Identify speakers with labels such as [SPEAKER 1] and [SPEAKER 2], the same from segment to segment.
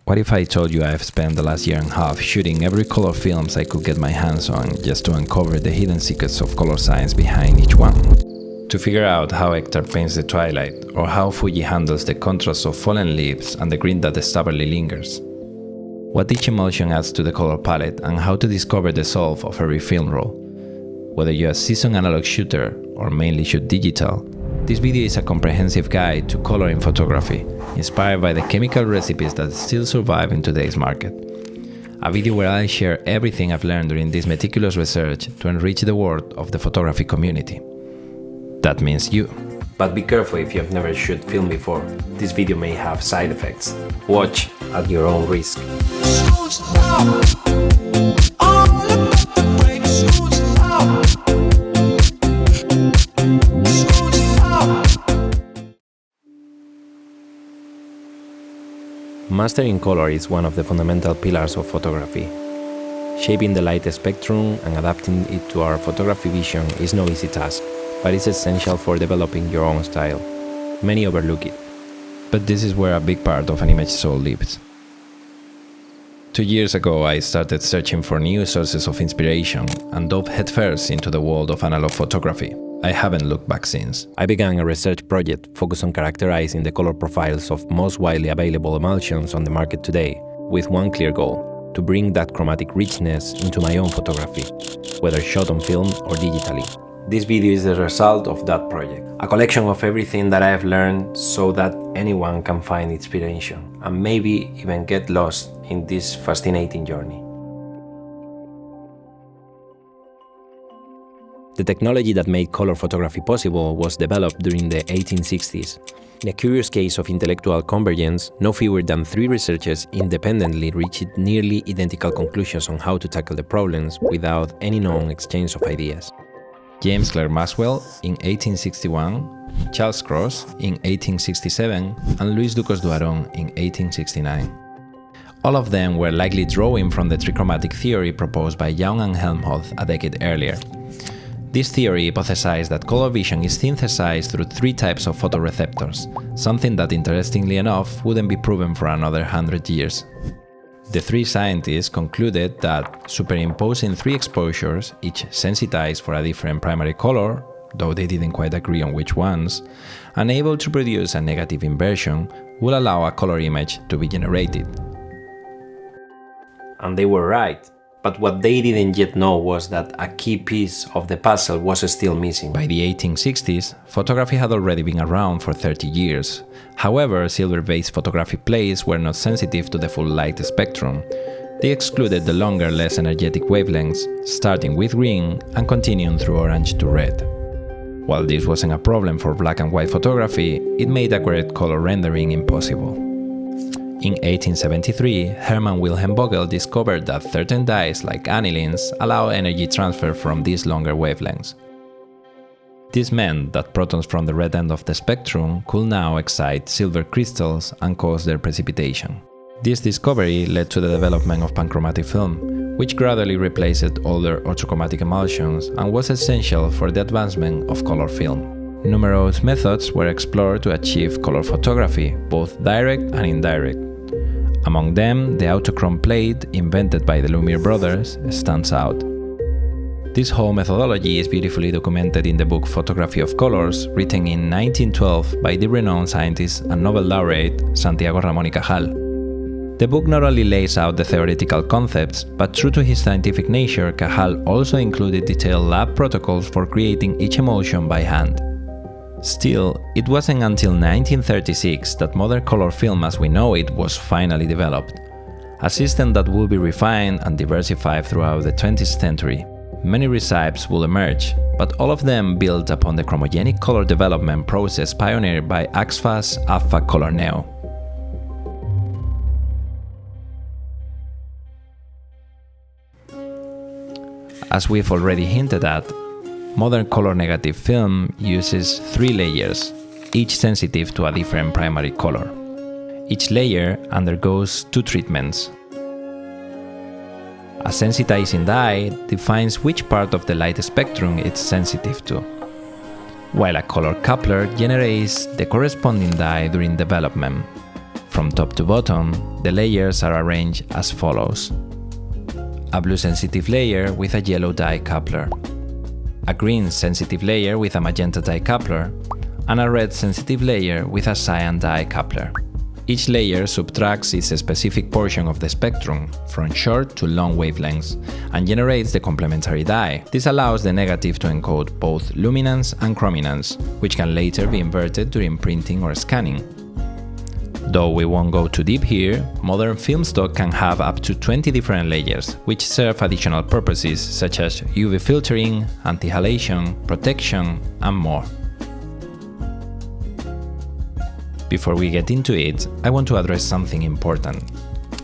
[SPEAKER 1] What if I told you I've spent the last year and a half shooting every color films I could get my hands on just to uncover the hidden secrets of color science behind each one? To figure out how Ektar paints the twilight, or how Fuji handles the contrast of fallen leaves and the green that stubbornly lingers. What each emulsion adds to the color palette, and how to discover the solve of every film roll. Whether you're a seasoned analog shooter or mainly shoot digital, this video is a comprehensive guide to color in photography, inspired by the chemical recipes that still survive in today's market. A video where I share everything I've learned during this meticulous research to enrich the world of the photography community. That means you. But be careful if you have never shot film before. This video may have side effects. Watch at your own risk. Mastering color is one of the fundamental pillars of photography. Shaping the light spectrum and adapting it to our photography vision is no easy task, but it's essential for developing your own style. Many overlook it. But this is where a big part of an image soul lives. 2 years ago, I started searching for new sources of inspiration and dove headfirst into the world of analog photography. I haven't looked back since. I began a research project focused on characterizing the color profiles of most widely available emulsions on the market today, with one clear goal: to bring that chromatic richness into my own photography, whether shot on film or digitally. This video is the result of that project, a collection of everything that I have learned so that anyone can find inspiration and maybe even get lost in this fascinating journey. The technology that made color photography possible was developed during the 1860s. In a curious case of intellectual convergence, no fewer than 3 researchers independently reached nearly identical conclusions on how to tackle the problems without any known exchange of ideas. James Clerk Maxwell in 1861, Charles Cross in 1867, and Louis Ducos d'Oiron in 1869. All of them were likely drawing from the trichromatic theory proposed by Young and Helmholtz a decade earlier. This theory hypothesized that color vision is synthesized through 3 types of photoreceptors, something that interestingly enough wouldn't be proven for another 100 years. The 3 scientists concluded that superimposing 3 exposures, each sensitized for a different primary color, though they didn't quite agree on which ones, and able to produce a negative inversion, would allow a color image to be generated. And they were right. But what they didn't yet know was that a key piece of the puzzle was still missing. By the 1860s, photography had already been around for 30 years. However, silver-based photographic plates were not sensitive to the full light spectrum. They excluded the longer, less energetic wavelengths, starting with green and continuing through orange to red. While this wasn't a problem for black and white photography, it made accurate color rendering impossible. In 1873, Hermann Wilhelm Vogel discovered that certain dyes, like anilines, allow energy transfer from these longer wavelengths. This meant that protons from the red end of the spectrum could now excite silver crystals and cause their precipitation. This discovery led to the development of panchromatic film, which gradually replaced older orthochromatic emulsions and was essential for the advancement of color film. Numerous methods were explored to achieve color photography, both direct and indirect. Among them, the autochrome plate, invented by the Lumiere brothers, stands out. This whole methodology is beautifully documented in the book Photography of Colors, written in 1912 by the renowned scientist and Nobel laureate Santiago Ramón y Cajal. The book not only lays out the theoretical concepts, but true to his scientific nature, Cajal also included detailed lab protocols for creating each emulsion by hand. Still, it wasn't until 1936 that modern color film as we know it was finally developed, a system that will be refined and diversified throughout the 20th century. Many recipes will emerge, but all of them built upon the chromogenic color development process pioneered by AXFA's Alpha Color Neo. As we've already hinted at, modern color negative film uses 3 layers, each sensitive to a different primary color. Each layer undergoes 2 treatments. A sensitizing dye defines which part of the light spectrum it's sensitive to, while a color coupler generates the corresponding dye during development. From top to bottom, the layers are arranged as follows: a blue sensitive layer with a yellow dye coupler, a green sensitive layer with a magenta dye coupler, and a red sensitive layer with a cyan dye coupler. Each layer subtracts its specific portion of the spectrum, from short to long wavelengths, and generates the complementary dye. This allows the negative to encode both luminance and chrominance, which can later be inverted during printing or scanning. Though we won't go too deep here, modern film stock can have up to 20 different layers, which serve additional purposes such as UV filtering, anti-halation, protection, and more. Before we get into it, I want to address something important.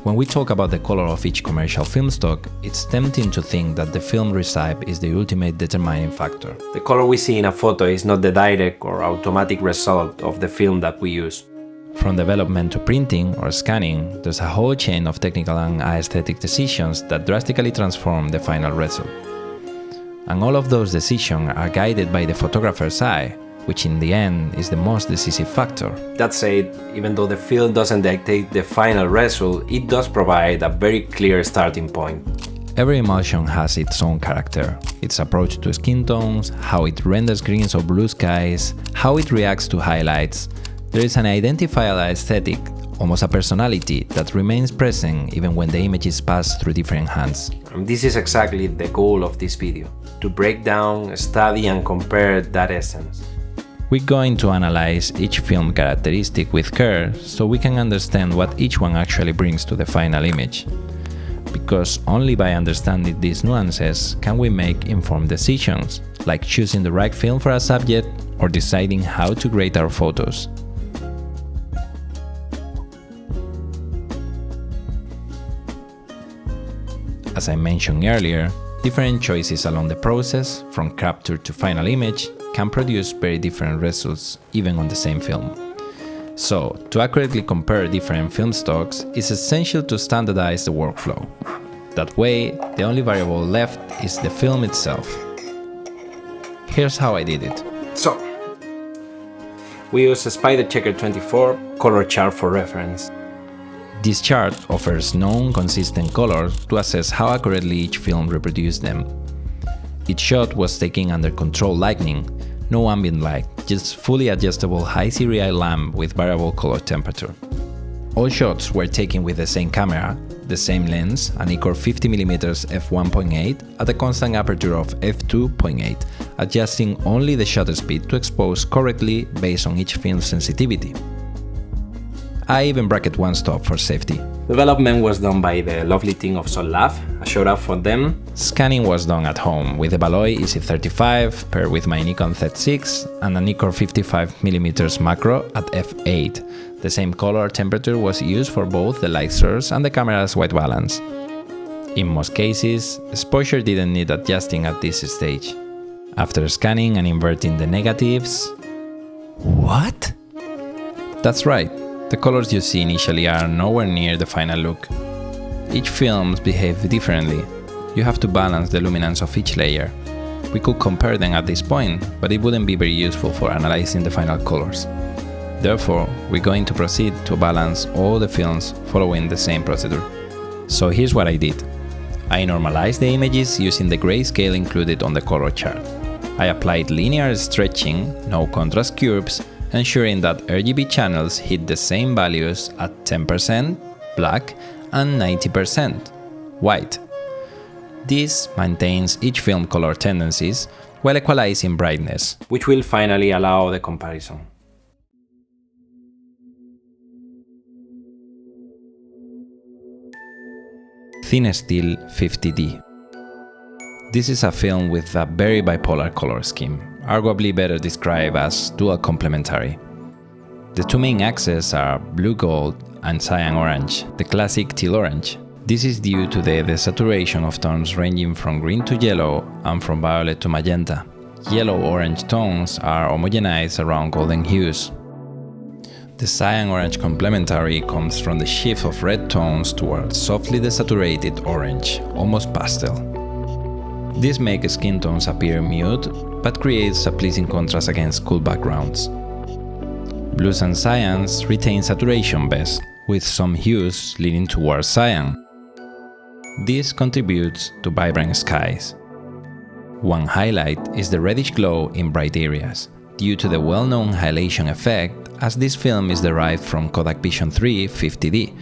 [SPEAKER 1] When we talk about the color of each commercial film stock, it's tempting to think that the film recipe is the ultimate determining factor. The color we see in a photo is not the direct or automatic result of the film that we use. From development to printing or scanning, there's a whole chain of technical and aesthetic decisions that drastically transform the final result. And all of those decisions are guided by the photographer's eye, which in the end is the most decisive factor. That said, even though the film doesn't dictate the final result, it does provide a very clear starting point. Every emulsion has its own character, its approach to skin tones, how it renders greens or blue skies, how it reacts to highlights. There is an identifiable aesthetic, almost a personality, that remains present even when the images pass through different hands. And this is exactly the goal of this video, to break down, study and compare that essence. We're going to analyze each film characteristic with care so we can understand what each one actually brings to the final image. Because only by understanding these nuances can we make informed decisions, like choosing the right film for a subject or deciding how to grade our photos. As I mentioned earlier, different choices along the process, from capture to final image, can produce very different results even on the same film. So, to accurately compare different film stocks, it's essential to standardize the workflow. That way, the only variable left is the film itself. Here's how I did it. So, we use a Spider Checker 24 color chart for reference. This chart offers known consistent colors to assess how accurately each film reproduced them. Each shot was taken under controlled lighting, no ambient light, just fully adjustable high CRI lamp with variable color temperature. All shots were taken with the same camera, the same lens, a Nikkor 50mm f1.8 at a constant aperture of f2.8, adjusting only the shutter speed to expose correctly based on each film's sensitivity. I even bracket one stop for safety. Development was done by the lovely team of Sol Lab, a shout out for them. Scanning was done at home with the Baloy EC35 paired with my Nikon Z6 and a Nikkor 55mm macro at f8. The same color temperature was used for both the light source and the camera's white balance. In most cases, exposure didn't need adjusting at this stage. After scanning and inverting the negatives... What? That's right. The colors you see initially are nowhere near the final look. Each film behaves differently. You have to balance the luminance of each layer. We could compare them at this point, but it wouldn't be very useful for analyzing the final colors. Therefore, we're going to proceed to balance all the films following the same procedure. So here's what I did. I normalized the images using the grayscale included on the color chart. I applied linear stretching, no contrast curves, ensuring that RGB channels hit the same values at 10% black and 90% white. This maintains each film color tendencies while equalizing brightness, which will finally allow the comparison. CineStill 50D. This is a film with a very bipolar color scheme, arguably better described as dual complementary. The two main axes are blue gold and cyan orange, the classic teal orange. This is due to the desaturation of tones ranging from green to yellow and from violet to magenta. Yellow-orange tones are homogenized around golden hues. The cyan-orange complementary comes from the shift of red tones towards softly desaturated orange, almost pastel. This makes skin tones appear mute, but creates a pleasing contrast against cool backgrounds. Blues and cyans retain saturation best, with some hues leaning towards cyan. This contributes to vibrant skies. One highlight is the reddish glow in bright areas, due to the well-known halation effect, as this film is derived from Kodak Vision 3 50D,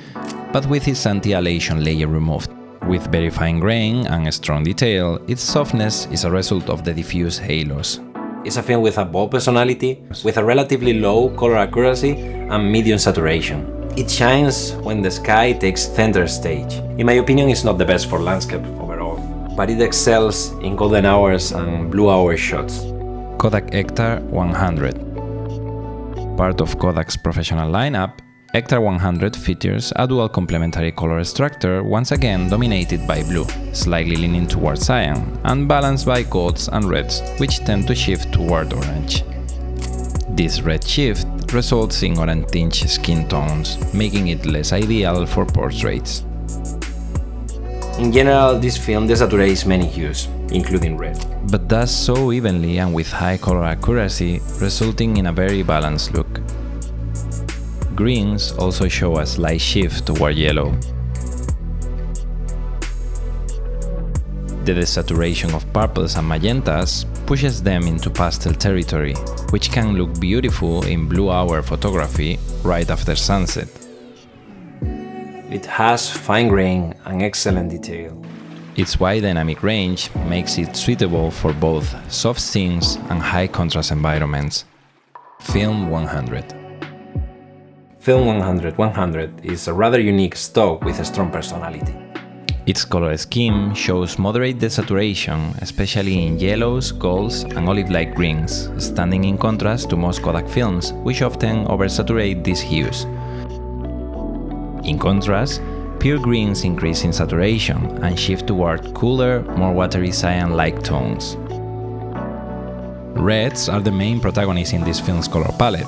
[SPEAKER 1] but with its anti-halation layer removed. With very fine grain and a strong detail, its softness is a result of the diffuse halos. It's a film with a bold personality, with a relatively low color accuracy and medium saturation. It shines when the sky takes center stage. In my opinion, it's not the best for landscape overall, but it excels in golden hours and blue hour shots. Kodak Ektar 100. Part of Kodak's professional lineup, Ektar 100 features a dual complementary color structure, once again dominated by blue, slightly leaning towards cyan, and balanced by golds and reds, which tend to shift toward orange. This red shift results in orange-tinged skin tones, making it less ideal for portraits. In general, this film desaturates many hues, including red, but does so evenly and with high color accuracy, resulting in a very balanced look. Greens also show a slight shift toward yellow. The desaturation of purples and magentas pushes them into pastel territory, which can look beautiful in blue hour photography right after sunset. It has fine grain and excellent detail. Its wide dynamic range makes it suitable for both soft scenes and high contrast environments. Film 100. Film 100 is a rather unique stock with a strong personality. Its color scheme shows moderate desaturation, especially in yellows, golds, and olive-like greens, standing in contrast to most Kodak films, which often oversaturate these hues. In contrast, pure greens increase in saturation and shift toward cooler, more watery cyan-like tones. Reds are the main protagonists in this film's color palette.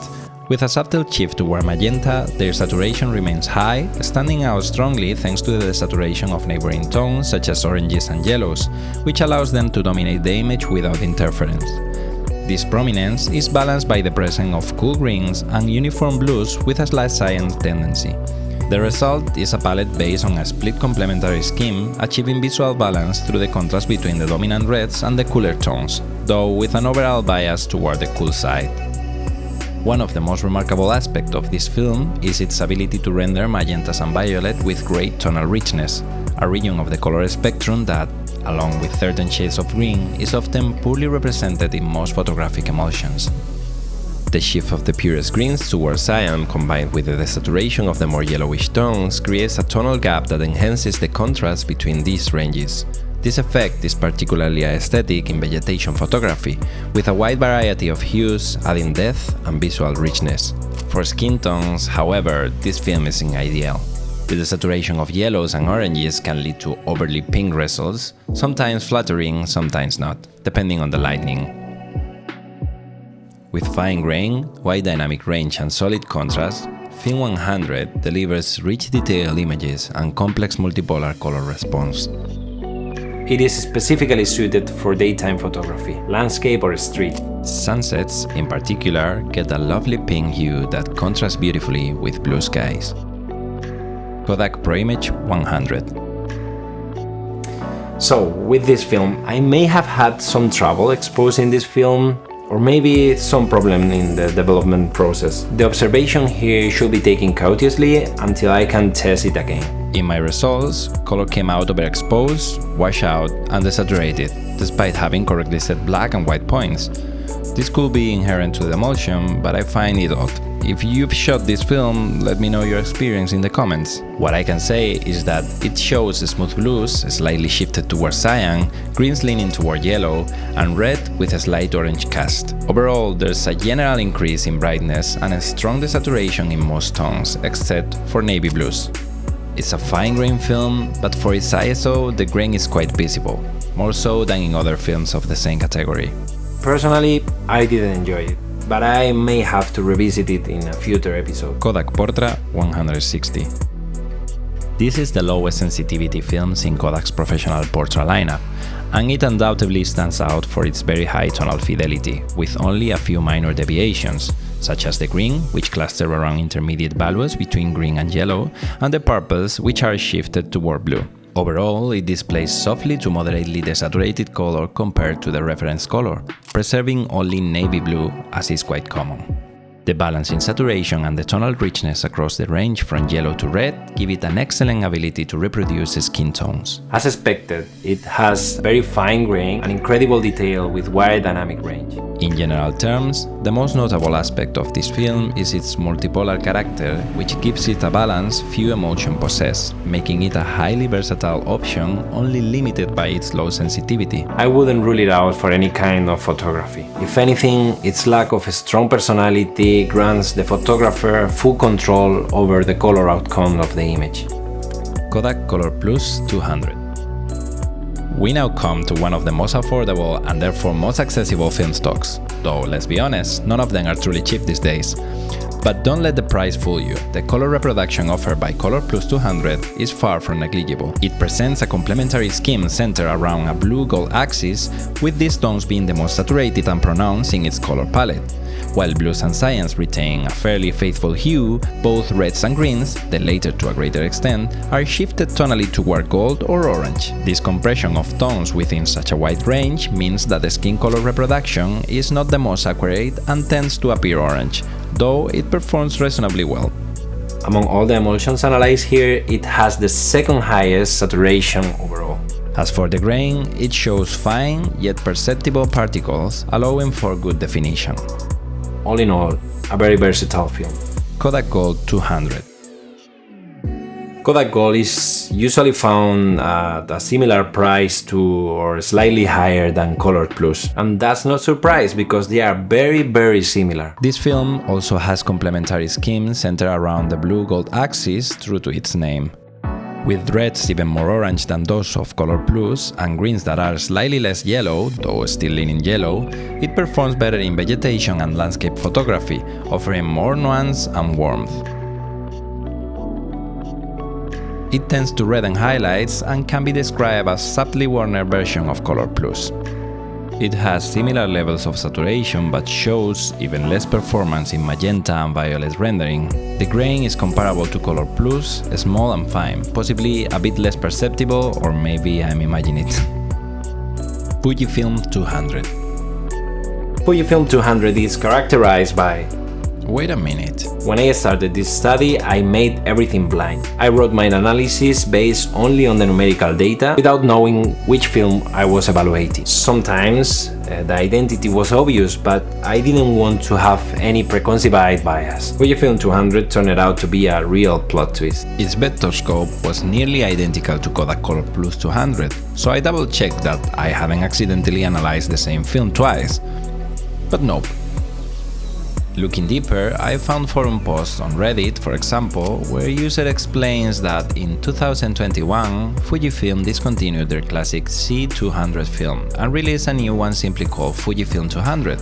[SPEAKER 1] With a subtle shift toward magenta, their saturation remains high, standing out strongly thanks to the desaturation of neighboring tones such as oranges and yellows, which allows them to dominate the image without interference. This prominence is balanced by the presence of cool greens and uniform blues with a slight cyan tendency. The result is a palette based on a split complementary scheme, achieving visual balance through the contrast between the dominant reds and the cooler tones, though with an overall bias toward the cool side. One of the most remarkable aspects of this film is its ability to render magentas and violet with great tonal richness, a region of the color spectrum that, along with certain shades of green, is often poorly represented in most photographic emulsions. The shift of the purest greens towards cyan, combined with the desaturation of the more yellowish tones, creates a tonal gap that enhances the contrast between these ranges. This effect is particularly aesthetic in vegetation photography, with a wide variety of hues adding depth and visual richness. For skin tones, however, this film isn't ideal. The desaturation of yellows and oranges can lead to overly pink results, sometimes flattering, sometimes not, depending on the lighting. With fine grain, wide dynamic range and solid contrast, Film 100 delivers rich detailed images and complex multipolar color response. It is specifically suited for daytime photography, landscape or street. Sunsets, in particular, get a lovely pink hue that contrasts beautifully with blue skies. Kodak ProImage 100. So, with this film, I may have had some trouble exposing this film, or maybe some problem in the development process. The observation here should be taken cautiously until I can test it again. In my results, color came out overexposed, washed out, and desaturated, despite having correctly set black and white points. This could be inherent to the emulsion, but I find it odd. If you've shot this film, let me know your experience in the comments. What I can say is that it shows smooth blues, slightly shifted towards cyan, greens leaning toward yellow, and red with a slight orange cast. Overall, there's a general increase in brightness and a strong desaturation in most tones, except for navy blues. It's a fine-grained film, but for its ISO, the grain is quite visible, more so than in other films of the same category. Personally, I didn't enjoy it, but I may have to revisit it in a future episode. Kodak Portra 160. This is the lowest sensitivity films in Kodak's professional Portra lineup, and it undoubtedly stands out for its very high tonal fidelity, with only a few minor deviations, such as the green, which cluster around intermediate values between green and yellow, and the purples, which are shifted toward blue. Overall, it displays softly to moderately desaturated color compared to the reference color, preserving only navy blue, as is quite common. The balance in saturation and the tonal richness across the range from yellow to red give it an excellent ability to reproduce skin tones. As expected, it has very fine grain and incredible detail with wide dynamic range. In general terms, the most notable aspect of this film is its multipolar character, which gives it a balance few emulsions possess, making it a highly versatile option, only limited by its low sensitivity. I wouldn't rule it out for any kind of photography. If anything, its lack of a strong personality grants the photographer full control over the color outcome of the image. Kodak ColorPlus 200. We now come to one of the most affordable and therefore most accessible film stocks, though let's be honest, none of them are truly cheap these days. But don't let the price fool you. The color reproduction offered by ColorPlus 200 is far from negligible. It presents a complementary scheme centered around a blue-gold axis, with these tones being the most saturated and pronounced in its color palette. While blues and cyans retain a fairly faithful hue, both reds and greens, the latter to a greater extent, are shifted tonally toward gold or orange. This compression of tones within such a wide range means that the skin color reproduction is not the most accurate and tends to appear orange, though it performs reasonably well. Among all the emulsions analyzed here, it has the second highest saturation overall. As for the grain, it shows fine yet perceptible particles, allowing for good definition. All in all, a very versatile film. Kodak Gold 200. Kodak Gold is usually found at a similar price to or slightly higher than ColorPlus, and that's not surprise because they are very similar. This film also has complementary schemes centered around the blue-gold axis, true to its name. With reds even more orange than those of ColorPlus and greens that are slightly less yellow, though still leaning yellow, it performs better in vegetation and landscape photography, offering more nuance and warmth. It tends to redden highlights and can be described as a subtly warmer version of ColorPlus. It has similar levels of saturation but shows even less performance in magenta and violet rendering. The grain is comparable to ColorPlus, small and fine, possibly a bit less perceptible, or maybe I'm imagining it. Fujifilm 200. Fujifilm 200 is characterized by... Wait a minute. When I started this study, I made everything blind. I wrote my analysis based only on the numerical data, without knowing which film I was evaluating. Sometimes the identity was obvious, but I didn't want to have any preconceived bias. Fujifilm 200 turned out to be a real plot twist. Its vector scope was nearly identical to Kodak ColorPlus 200, so I double-checked that I hadn't accidentally analyzed the same film twice. But nope. Looking deeper, I found forum posts on Reddit, for example, where a user explains that in 2021, Fujifilm discontinued their classic C200 film and released a new one simply called Fujifilm 200.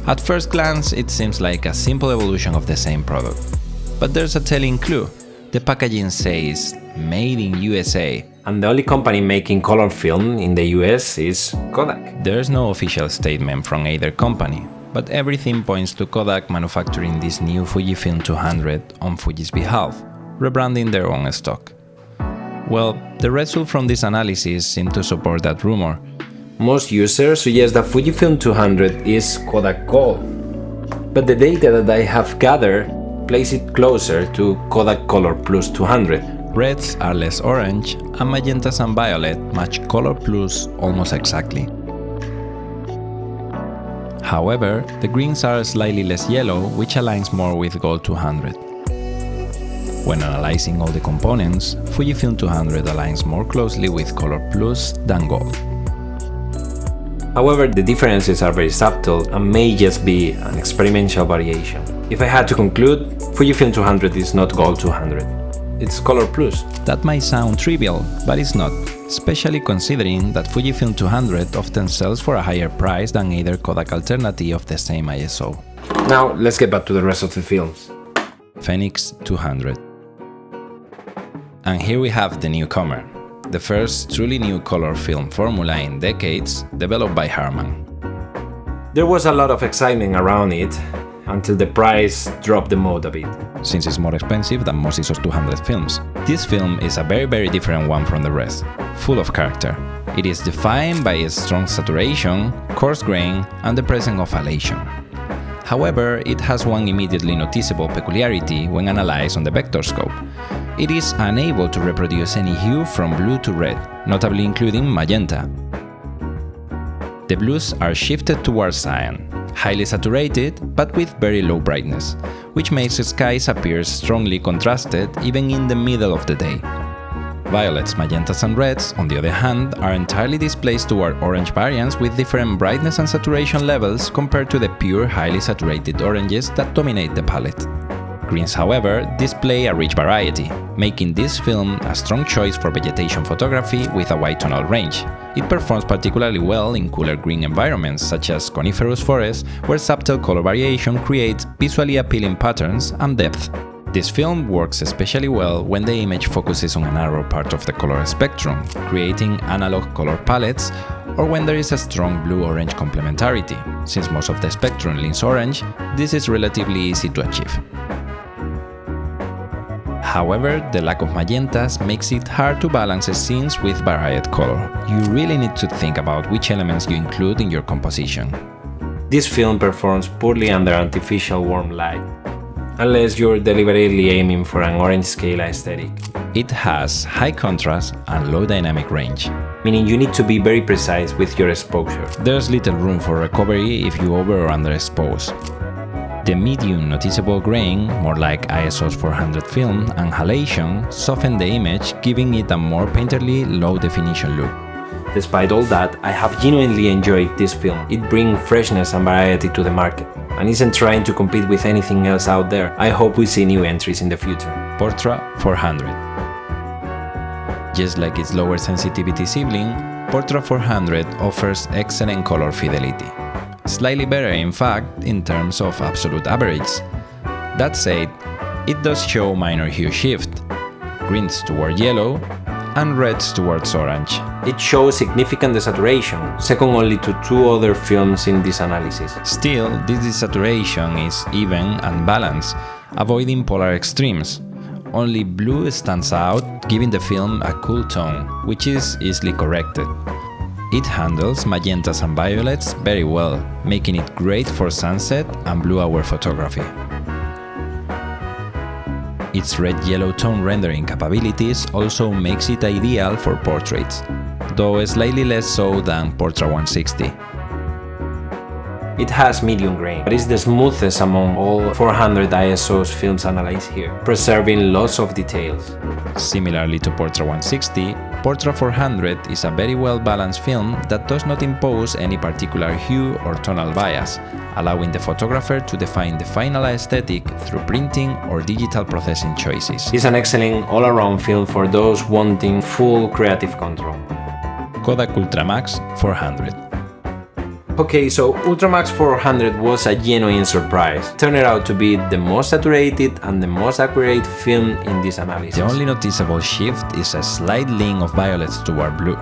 [SPEAKER 1] At first glance, it seems like a simple evolution of the same product. But there's a telling clue. The packaging says, "Made in USA," and the only company making color film in the US is Kodak. There's no official statement from either company, but everything points to Kodak manufacturing this new Fujifilm 200 on Fuji's behalf, rebranding their own stock. Well, the results from this analysis seem to support that rumor. Most users suggest that Fujifilm 200 is Kodak Gold, but the data that I have gathered place it closer to Kodak ColorPlus 200. Reds are less orange, and magentas and violet match ColorPlus almost exactly. However, the greens are slightly less yellow, which aligns more with Gold 200. When analyzing all the components, Fujifilm 200 aligns more closely with ColorPlus than Gold. However, the differences are very subtle and may just be an experimental variation. If I had to conclude, Fujifilm 200 is not Gold 200. It's ColorPlus. That might sound trivial, but it's not, especially considering that Fujifilm 200 often sells for a higher price than either Kodak alternative of the same ISO. Now let's get back to the rest of the films. Fenix 200. And here we have the newcomer, the first truly new color film formula in decades developed by Harman. There was a lot of excitement around it until the price dropped the mode a bit, since it's more expensive than most ISO 200 films. This film is a very different one from the rest, full of character. It is defined by its strong saturation, coarse grain, and the presence of halation. However, it has one immediately noticeable peculiarity when analyzed on the vector scope. It is unable to reproduce any hue from blue to red, notably including magenta. The blues are shifted towards cyan, highly saturated but with very low brightness, which makes the skies appear strongly contrasted even in the middle of the day. Violets, magentas and reds, on the other hand, are entirely displaced toward orange variants with different brightness and saturation levels compared to the pure highly saturated oranges that dominate the palette. Greens, however, display a rich variety, making this film a strong choice for vegetation photography with a wide tonal range. It performs particularly well in cooler green environments such as coniferous forests, where subtle color variation creates visually appealing patterns and depth. This film works especially well when the image focuses on a narrow part of the color spectrum, creating analog color palettes, or when there is a strong blue-orange complementarity. Since most of the spectrum leans orange, this is relatively easy to achieve. However, the lack of magentas makes it hard to balance scenes with varied color. You really need to think about which elements you include in your composition. This film performs poorly under artificial warm light, unless you're deliberately aiming for an orange scale aesthetic. It has high contrast and low dynamic range, meaning you need to be very precise with your exposure. There's little room for recovery if you over or underexpose. The medium noticeable grain, more like ISO's 400 film, and halation soften the image, giving it a more painterly, low-definition look. Despite all that, I have genuinely enjoyed this film. It brings freshness and variety to the market, and isn't trying to compete with anything else out there. I hope we see new entries in the future. Portra 400. Just like its lower sensitivity sibling, Portra 400 offers excellent color fidelity. Slightly better, in fact, in terms of absolute average. That said, it does show minor hue shift, greens toward yellow and reds towards orange. It shows significant desaturation, second only to two other films in this analysis. Still, this desaturation is even and balanced, avoiding polar extremes. Only blue stands out, giving the film a cool tone, which is easily corrected. It handles magentas and violets very well, making it great for sunset and blue hour photography. Its red-yellow tone rendering capabilities also makes it ideal for portraits, though slightly less so than Portra 160. It has medium grain, but is the smoothest among all 400 ISO's films analyzed here, preserving lots of details. Similarly to Portra 160, Portra 400 is a very well-balanced film that does not impose any particular hue or tonal bias, allowing the photographer to define the final aesthetic through printing or digital processing choices. It's an excellent all-around film for those wanting full creative control. Kodak UltraMax 400. Okay, so UltraMax 400 was a genuine surprise. It turned out to be the most saturated and the most accurate film in this analysis. The only noticeable shift is a slight lean of violets toward blue.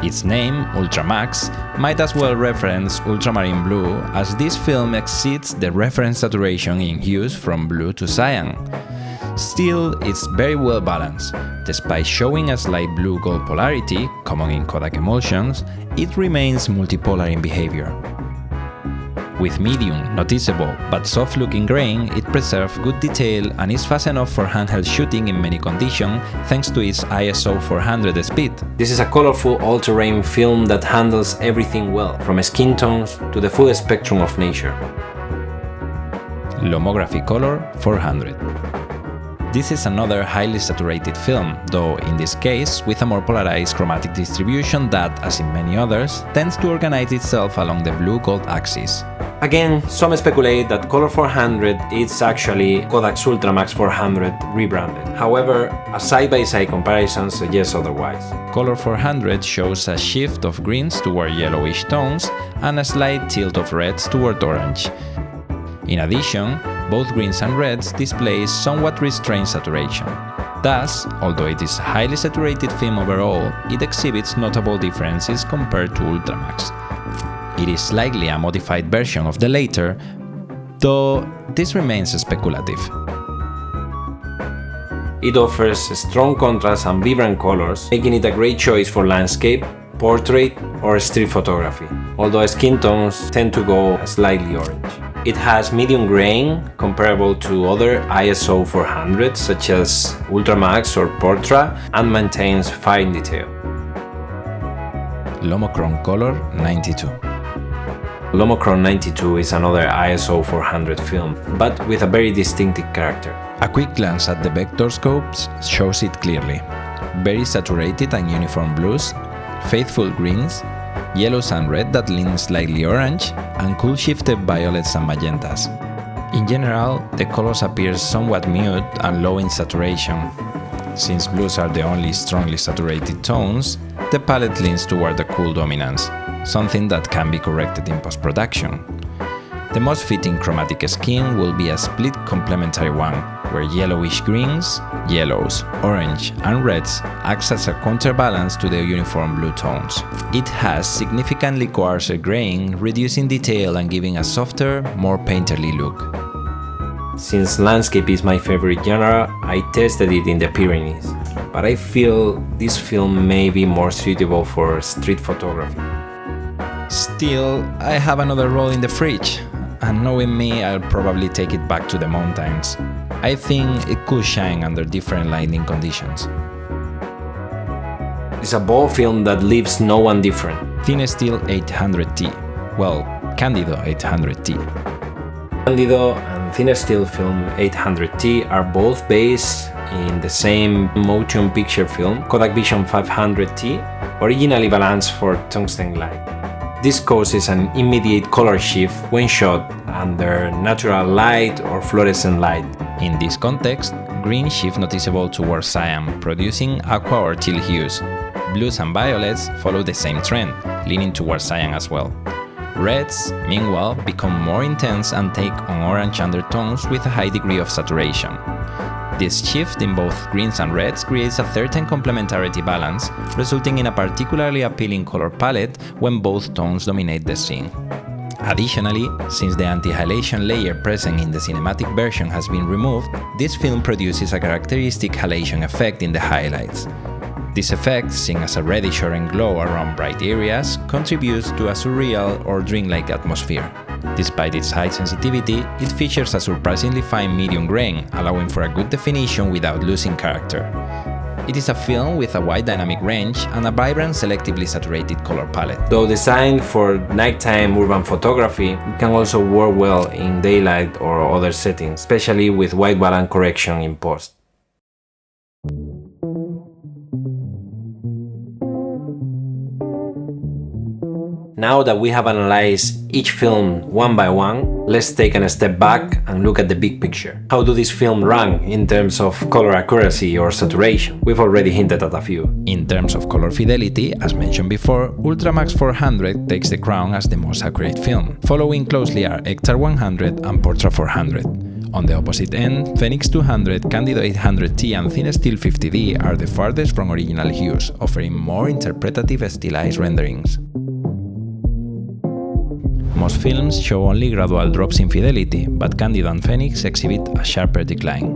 [SPEAKER 1] Its name, UltraMax, might as well reference ultramarine blue, as this film exceeds the reference saturation in hues from blue to cyan. Still, it's very well balanced. Despite showing a slight blue-gold polarity, common in Kodak emulsions, it remains multipolar in behavior. With medium, noticeable, but soft-looking grain, it preserves good detail and is fast enough for handheld shooting in many conditions thanks to its ISO 400 speed. This is a colorful all-terrain film that handles everything well, from skin tones to the full spectrum of nature. Lomography Color 400. This is another highly saturated film, though in this case with a more polarized chromatic distribution that, as in many others, tends to organize itself along the blue-gold axis. Again, some speculate that Color 400 is actually Kodak's UltraMax 400 rebranded. However, a side-by-side comparison suggests otherwise. Color 400 shows a shift of greens toward yellowish tones and a slight tilt of reds toward orange. In addition, both greens and reds display somewhat restrained saturation. Thus, although it is a highly saturated film overall, it exhibits notable differences compared to UltraMax. It is slightly a modified version of the latter, though this remains speculative. It offers strong contrast and vibrant colors, making it a great choice for landscape, portrait, or street photography, although skin tones tend to go slightly orange. It has medium grain, comparable to other ISO 400 such as UltraMax or Portra, and maintains fine detail. LomoChrome Color 92. LomoChrome 92 is another ISO 400 film, but with a very distinctive character. A quick glance at the vector scopes shows it clearly. Very saturated and uniform blues, faithful greens, yellows and red that lean slightly orange, and cool shifted violets and magentas. In general, the colors appear somewhat mute and low in saturation. Since blues are the only strongly saturated tones, the palette leans toward the cool dominance, something that can be corrected in post-production. The most fitting chromatic scheme will be a split complementary one, where yellowish greens, yellows, orange, and reds acts as a counterbalance to the uniform blue tones. It has significantly coarser grain, reducing detail and giving a softer, more painterly look. Since landscape is my favorite genre, I tested it in the Pyrenees, but I feel this film may be more suitable for street photography. Still, I have another roll in the fridge, and knowing me, I'll probably take it back to the mountains. I think it could shine under different lighting conditions. It's a bold film that leaves no one different. CineStill 800T. Well, Candido 800T. Candido and CineStill film 800T are both based in the same motion picture film, Kodak Vision 500T, originally balanced for tungsten light. This causes an immediate color shift when shot under natural light or fluorescent light. In this context, green shift noticeable towards cyan, producing aqua or teal hues. Blues and violets follow the same trend, leaning towards cyan as well. Reds, meanwhile, become more intense and take on orange undertones with a high degree of saturation. This shift in both greens and reds creates a certain complementarity balance, resulting in a particularly appealing color palette when both tones dominate the scene. Additionally, since the anti-halation layer present in the cinematic version has been removed, this film produces a characteristic halation effect in the highlights. This effect, seen as a reddish orange glow around bright areas, contributes to a surreal or dreamlike atmosphere. Despite its high sensitivity, it features a surprisingly fine medium grain, allowing for a good definition without losing character. It is a film with a wide dynamic range and a vibrant, selectively saturated color palette. Though designed for nighttime urban photography, it can also work well in daylight or other settings, especially with white balance correction in post. Now that we have analyzed each film one by one, let's take a step back and look at the big picture. How do these films rank in terms of color accuracy or saturation? We've already hinted at a few. In terms of color fidelity, as mentioned before, UltraMax 400 takes the crown as the most accurate film. Following closely are Ektar 100 and Portra 400. On the opposite end, Fenix 200, Candido 800T and CineStill 50D are the farthest from original hues, offering more interpretative stylized renderings. Most films show only gradual drops in fidelity, but Candido and Fenix exhibit a sharper decline.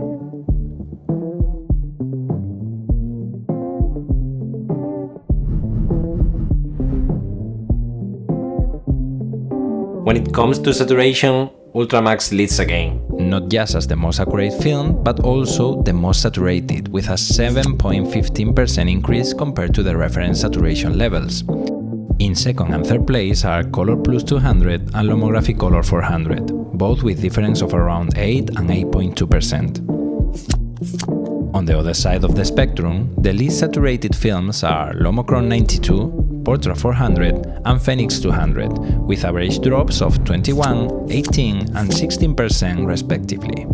[SPEAKER 1] When it comes to saturation, UltraMax leads again. Not just as the most accurate film, but also the most saturated, with a 7.15% increase compared to the reference saturation levels. In second and third place are ColorPlus 200 and Lomography Color 400, both with difference of around 8 and 8.2%. On the other side of the spectrum, the least saturated films are LomoChrome 92, Portra 400 and Fenix 200, with average drops of 21, 18 and 16% respectively.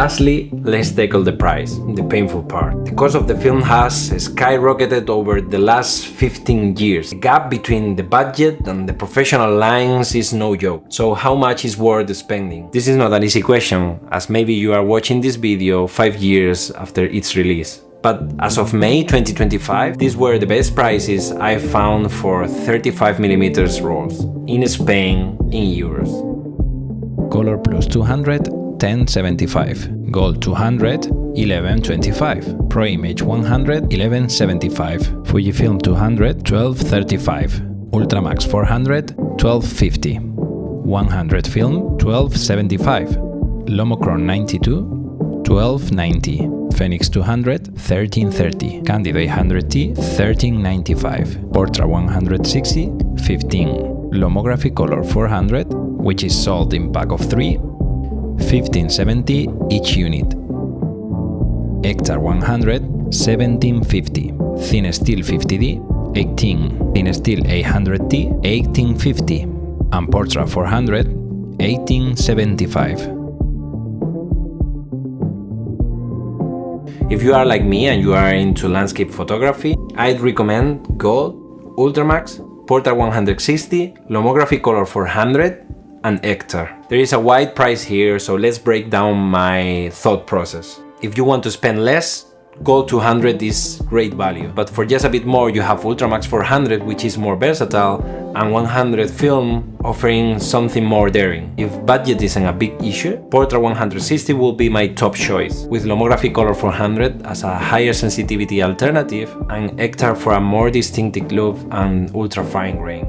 [SPEAKER 1] lastly, let's tackle the price, the painful part. The cost of the film has skyrocketed over the last 15 years. The gap between the budget and the professional lines is no joke. So how much is worth spending? This is not an easy question, as maybe you are watching this video 5 years after its release. But as of May 2025, these were the best prices I found for 35mm rolls, in Spain, in euros. ColorPlus 200, 1075, Gold 200, 1125, ProImage 100, 1175, Fujifilm 200, 1235, UltraMax 400, 1250, 100 film 1275, LomoChrome 92, 1290, Phoenix 200, 1330, Candido 800T, 1395, Portra 160, 15, Lomography Color 400, which is sold in pack of 3, 1570 each unit. Ektar 100, 1750, CineStill 50D, 18, CineStill 800T, 1850, and Portra 400, 1875. If you are like me and you are into landscape photography, I'd recommend Gold, UltraMax, Portra 160, Lomography Color 400, and Ektar. There is a wide price here, so let's break down my thought process. If you want to spend less, Gold 200 is great value, but for just a bit more you have UltraMax 400, which is more versatile, and 100 film offering something more daring. If budget isn't a big issue, Portra 160 will be my top choice, with Lomography Color 400 as a higher sensitivity alternative and Ektar for a more distinctive look and ultra fine grain.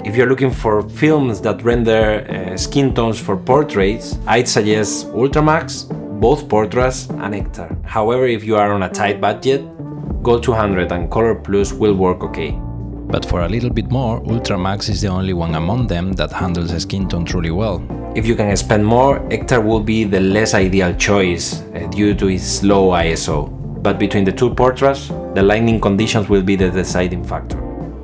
[SPEAKER 1] If you're looking for films that render skin tones for portraits, I'd suggest UltraMax, both Portras and Ektar. However, if you are on a tight budget, Gold 200 and ColorPlus will work okay. But for a little bit more, UltraMax is the only one among them that handles the skin tone truly well. If you can spend more, Ektar will be the less ideal choice due to its low ISO. But between the two Portras, the lighting conditions will be the deciding factor.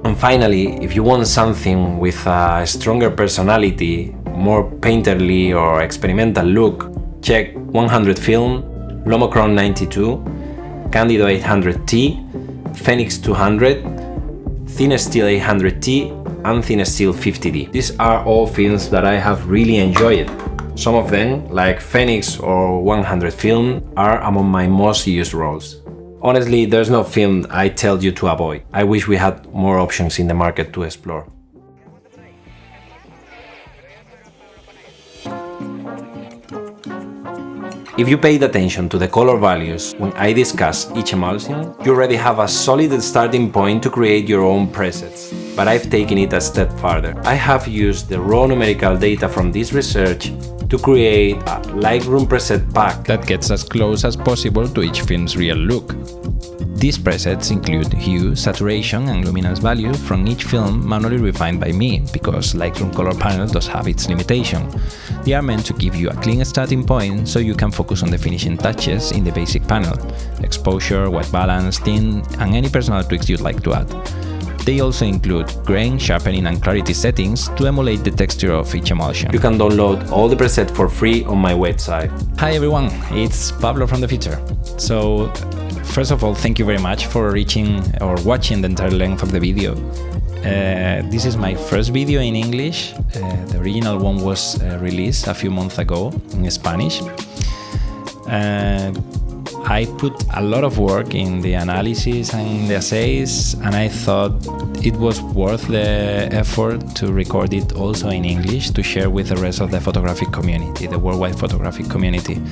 [SPEAKER 1] And finally, if you want something with a stronger personality, more painterly or experimental look, check 100 film, LomoChrome 92, Candido 800T, Phoenix 200, CineStill 800T, and CineStill 50D. These are all films that I have really enjoyed. Some of them, like Phoenix or 100 film, are among my most used rolls. Honestly, there's no film I tell you to avoid. I wish we had more options in the market to explore. If you paid attention to the color values when I discuss each emulsion, you already have a solid starting point to create your own presets. But I've taken it a step further. I have used the raw numerical data from this research to create a Lightroom preset pack that gets as close as possible to each film's real look. These presets include hue, saturation, and luminance value from each film manually refined by me, because Lightroom Color Panel does have its limitation. They are meant to give you a clean starting point so you can focus on the finishing touches in the basic panel, exposure, white balance, tint, and any personal tweaks you'd like to add. They also include grain, sharpening, and clarity settings to emulate the texture of each emulsion. You can download all the presets for free on my website. Hi everyone, it's Pablo from the future. So, first of all, thank you very much for reaching or watching the entire length of the video. This is my first video in English. The original one was released a few months ago in Spanish. I put a lot of work in the analysis and the essays, and I thought it was worth the effort to record it also in English to share with the rest of the photographic community, the worldwide photographic community.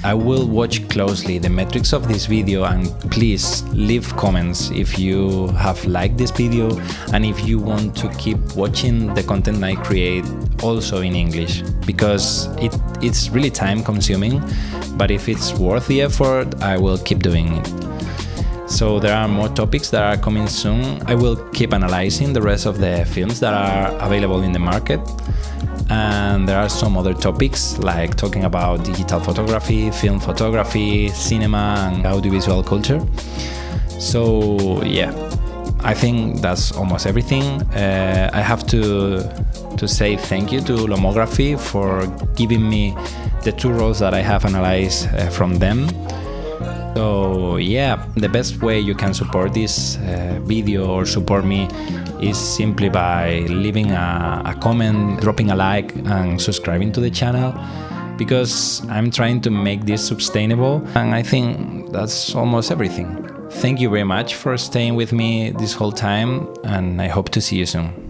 [SPEAKER 1] I will watch closely the metrics of this video, and please leave comments if you have liked this video and if you want to keep watching the content I create also in English, because it's really time consuming, but if it's worth the effort, I will keep doing it. So there are more topics that are coming soon. I will keep analyzing the rest of the films that are available in the market. And there are some other topics like talking about digital photography, film photography, cinema, and audiovisual culture. So yeah, I think that's almost everything. I have to say thank you to Lomography for giving me the two roles that I have analyzed from them. So yeah, the best way you can support this video or support me is simply by leaving a comment, dropping a like and subscribing to the channel, because I'm trying to make this sustainable, and I think that's almost everything. Thank you very much for staying with me this whole time, and I hope to see you soon.